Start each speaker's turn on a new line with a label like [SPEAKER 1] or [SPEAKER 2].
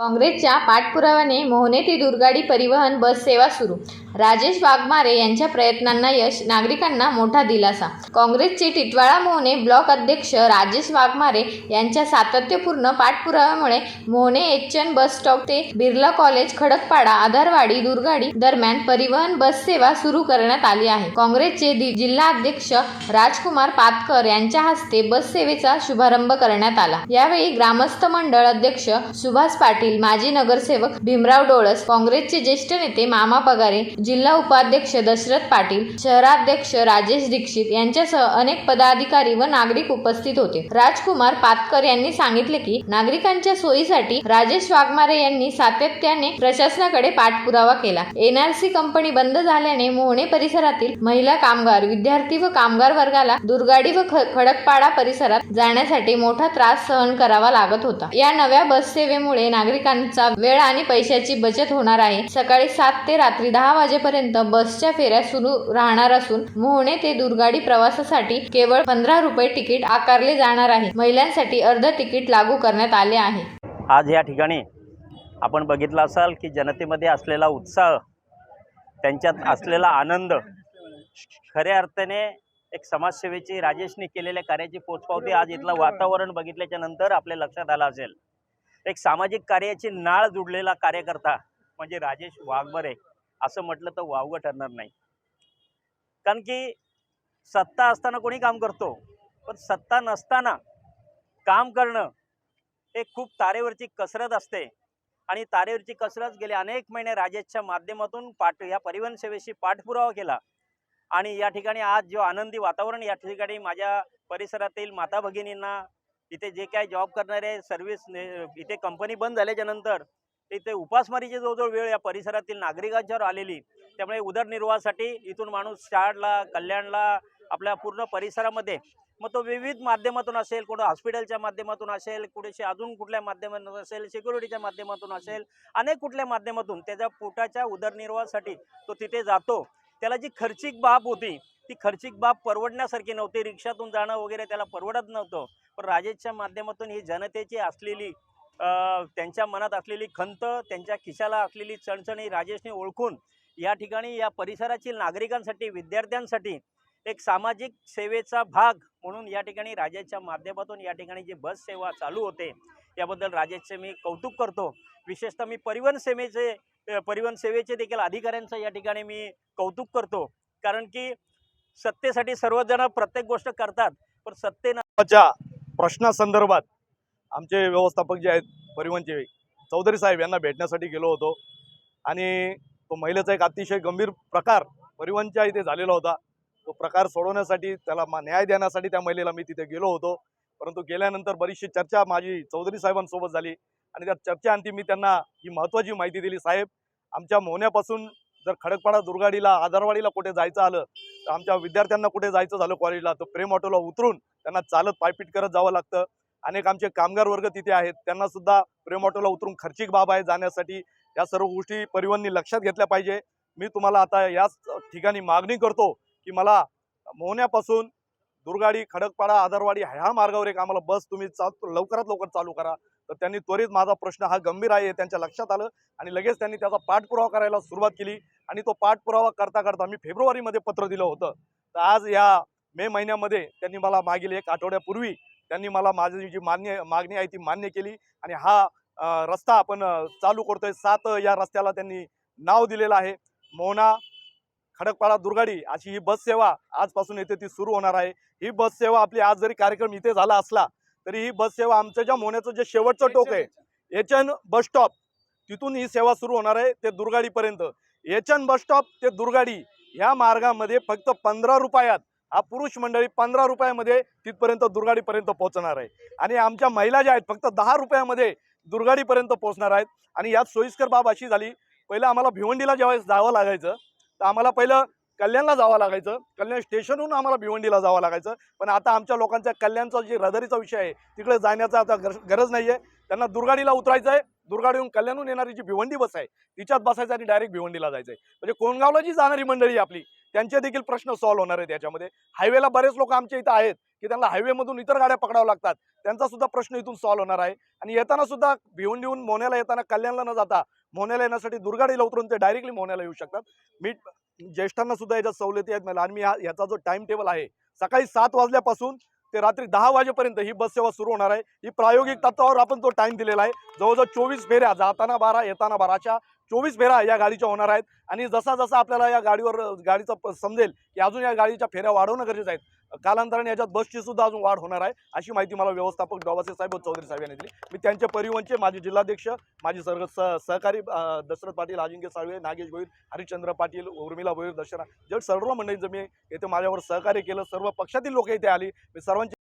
[SPEAKER 1] काँग्रेसच्या पाठपुराव्याने मोहने ते दुर्गाडी परिवहन बस सेवा सुरू. राजेश वाघमारे यांच्या प्रयत्नांना यश, नागरिकांना मोठा दिलासा. काँग्रेसचे टिटवाळा मोहने ब्लॉक अध्यक्ष राजेश वाघमारे यांच्या सातत्यपूर्ण पाठपुराव्यामुळे मोहने एचएन बस स्टॉप ते बिर्ला कॉलेज खडकपाडा आधारवाडी दुर्गाडी दरम्यान परिवहन बस सेवा सुरू करण्यात आली आहे. काँग्रेसचे जिल्हा अध्यक्ष राजकुमार पातकर यांच्या हस्ते बस सेवेचा शुभारंभ करण्यात आला. यावेळी ग्रामस्थ मंडळ अध्यक्ष सुभाष पाटील, माजी नगरसेवक भीमराव डोळस, काँग्रेसचे ज्येष्ठ नेते मामा पगारे, जिल्हा उपाध्यक्ष दशरथ पाटील, शहराध्यक्ष राजेश दीक्षित यांच्यासह अनेक पदाधिकारी व नागरिक उपस्थित होते. राजकुमार पातकर यांनी सांगितले की नागरिकांच्या सोयीसाठी राजेश वाघमारे यांनी सातत्याने प्रशासनाकडे पाठपुरावा केला. एनआरसी कंपनी बंद झाल्याने मोहने परिसरातील महिला कामगार, विद्यार्थी व कामगार वर्गाला दुर्गाडी व खडकपाडा परिसरात जाण्यासाठी मोठा त्रास सहन करावा लागत होता. या नव्या बस सेवेमुळे नागरिकांचा वेळ आणि पैशाची बचत होणार आहे. सकाळी 7 ते रात्री 10 वाजेपर्यंत बसच्या फेऱ्या सुरू राहणार असून मोहने ते दुर्गाडी प्रवासासाठी केवळ 15 रुपये तिकीट आकारले जाणार आहे. महिलांसाठी अर्ध तिकीट लागू करण्यात आले आहे.
[SPEAKER 2] आज या ठिकाणी आपण बघितलं असाल की जनतेमध्ये असलेला उत्साह, त्यांच्यात असलेला आनंद, खऱ्या अर्थाने एक समाजसेवेची राजेशने केलेल्या कार्याची पोचपावती आज इथलं वातावरण बघितल्याच्या नंतर आपल्या लक्षात आलं असेल. एक सामाजिक कार्याची नाळ जुडलेला कार्यकर्ता म्हणजे राजेश वाघमारे असं म्हटलं तर वावगं ठरणार नाही. कारण की सत्ता असताना कोणी काम करतो, पण सत्ता नसताना काम करणं हे खूप तारेवरची कसरत असते. आणि तारेवरची कसरत गेले अनेक महिने राजेशच्या माध्यमातून या परिवहन सेवेशी पाठपुरावा केला. आणि या ठिकाणी आज जो आनंदी वातावरण या ठिकाणी माझ्या परिसरातील माता भगिनींना, इथे जे काय जॉब करणारे सर्व्हिस, इथे कंपनी बंद झाल्याच्या नंतर इथे उपासमारीची जवळजवळ वेळ या परिसरातील नागरिकांच्यावर आलेली. त्यामुळे उदरनिर्वाहासाठी इथून माणूस शाळला, कल्याणला, आपल्या पूर्ण परिसरामध्ये मग तो विविध माध्यमातून असेल, कुठं हॉस्पिटलच्या माध्यमातून असेल, कुठेशी अजून कुठल्या माध्यमातून असेल, सिक्युरिटीच्या माध्यमातून असेल, अनेक कुठल्या माध्यमातून त्याच्या पोटाच्या उदरनिर्वाहासाठी तो तिथे जातो. त्याला जी खर्चिक बाब होती ती खर्चिक बाब परवडण्यासारखी नव्हती. रिक्षातून जाणं वगैरे त्याला परवडत नव्हतं. पण राजेशच्या माध्यमातून ही जनतेची असलेली त्यांच्या मनात असलेली खंत, त्यांच्या खिशाला असलेली चणचणी राजेशने ओळखून या ठिकाणी या परिसरातील नागरिकांसाठी, विद्यार्थ्यांसाठी एक सामाजिक सेवेचा भाग म्हणून या ठिकाणी राजेशच्या माध्यमातून या ठिकाणी जी बस सेवा चालू होते याबद्दल राजेशचे मी कौतुक करतो. विशेषतः मी परिवहन सेवेचे देखील अधिकाऱ्यांचं या ठिकाणी मी कौतुक करतो. कारण की सत्तेसाठी सर्वजण प्रत्येक गोष्ट करतात, पण सत्तेच्या
[SPEAKER 3] प्रश्नासंदर्भात आमचे व्यवस्थापक जे आहेत परिवहनचे चौधरी साहेब यांना भेटण्यासाठी गेलो होतो. आणि तो महिलेचा एक अतिशय गंभीर प्रकार परिवहनच्या इथे झालेला होता. तो प्रकार सोडवण्यासाठी, त्याला न्याय देण्यासाठी त्या महिलेला मी तिथे गेलो होतो. परंतु गेल्यानंतर बरीचशी चर्चा माझी चौधरी साहेबांसोबत झाली आणि त्या चर्चेअंती मी त्यांना ही महत्त्वाची माहिती दिली. साहेब, आमच्या मोहन्यापासून जर खडकपाडा दुर्गाडीला, आधारवाडीला कुठे जायचं आलं तर आमच्या विद्यार्थ्यांना कुठे जायचं झालं कॉलेजला तर प्रेम ऑटोला उतरून त्यांना चालत पायपीट करत जावं लागतं. अनेक आमचे कामगार वर्ग तिथे आहेत, त्यांना सुद्धा प्रेम ऑटोला उतरून खर्चिक बाब आहे जाण्यासाठी. या सर्व गोष्टी परिवहननी लक्षात घेतल्या पाहिजे. मी तुम्हाला आता याच ठिकाणी मागणी करतो की मला मोहन्यापासून दुर्गाडी, खडकपाडा, आधारवाडी ह्या मार्गावर एक आम्हाला बस तुम्ही लवकरात लवकर चालू करा. तर त्यांनी त्वरित माझा प्रश्न हा गंभीर आहे हे त्यांच्या लक्षात आलं आणि लगेच त्यांनी त्याचा पाठपुरावा करायला सुरुवात केली. आणि तो पाठपुरावा करता करता मी फेब्रुवारीमध्ये पत्र दिलं होतं. तर आज या मे महिन्यामध्ये त्यांनी मला मागील 1 आठवड्यापूर्वी त्यांनी मला माझी जी मागणी आहे ती मान्य केली आणि हा रस्ता आपण चालू करतोय. 7 या रस्त्याला त्यांनी नाव दिलेलं आहे. मोहना खडकपाडा दुर्गाडी अशी ही बस सेवा आजपासून येथे ती सुरू होणार आहे. ही बस सेवा आपली आज जरी कार्यक्रम इथे झाला असला तरी ही बस सेवा आमच्या ज्या मोहन्याचं जे शेवटचं टोक आहे एचएन बस स्टॉप, तिथून ही सेवा सुरू होणार आहे ते दुर्गाडीपर्यंत. एचएन बस स्टॉप ते दुर्गाडी ह्या मार्गामध्ये फक्त 15 रुपयात हा पुरुष मंडळी 15 रुपयामध्ये तिथपर्यंत दुर्गाडीपर्यंत पोहोचणार आहे. आणि आमच्या महिला ज्या आहेत फक्त 10 रुपयामध्ये दुर्गाडीपर्यंत पोहोचणार आहेत. आणि यात सोयीस्कर बाब अशी झाली, पहिलं आम्हाला भिवंडीला ज्यावेळेस जावं लागायचं तर आम्हाला पहिलं कल्याणला जावं लागायचं, कल्याण स्टेशनहून आम्हाला भिवंडीला जावं लागायचं. पण आता आमच्या लोकांच्या कल्याणचा जे रहदारीचा विषय आहे तिकडे जाण्याचा आता गरज नाही आहे. त्यांना दुर्गाडीला उतरायचं आहे, दुर्गाडीहून कल्याणहून येणारी जी भिवंडी बस आहे तिच्यात बसायचं आणि डायरेक्ट भिवंडीला जायचं आहे. म्हणजे कोणगावला जी जाणारी मंडळी आपली त्यांचे देखील प्रश्न सॉल्व्ह होणार आहेत याच्यामध्ये. हायवेला बरेच लोक आमच्या इथं आहेत की त्यांना हायवेमधून इतर गाड्या पकडाव्या लागतात, त्यांचा सुद्धा प्रश्न इथून सॉल्व्ह होणार आहे. आणि येताना सुद्धा भिवून मोहनेला येताना कल्याणला न जाता मोहनेला येण्यासाठी दुर्गाडीला उतरून ते डायरेक्टली मोहनेला येऊ शकतात. मी ज्येष्ठांना सुद्धा याच्यात सवलती आहेत मला. आणि मी याचा जो टाइम टेबल आहे, सकाळी 7 वाजल्यापासून ते रात्री 10 वाजेपर्यंत ही बस सेवा सुरू होणार आहे. ही प्रायोगिक तत्वावर आपण तो टाइम दिलेला आहे. जवळजवळ 24 फेऱ्या, जाताना 12 येताना 12 अशा 24 फेऱ्या या गाडीच्या होणार आहेत. आणि जसा जसा आपल्याला या गाडीचं समजेल की अजून या गाडीच्या फेऱ्या वाढवणं गरजेचं आहे, कालांतराने याच्यात बसची सुद्धा अजून वाढ होणार आहे, अशी माहिती मला व्यवस्थापक डॉबासे साहेब व चौधरी साहेब यांनी दिली. मी त्यांचे परिवहनचे माजी जिल्हाध्यक्ष, माझे सर्व सहकारी दशरथ पाटील, अजिंक्य साळवे, नागेश गोहिल, हरिश्चंद्र पाटील, उर्मिला भोईर, दर्शना जड सर्व मंडळींचं मी येथे माझ्यावर सहकार्य केलं. सर्व पक्षातील लोक इथे आली. मी सर्वांचे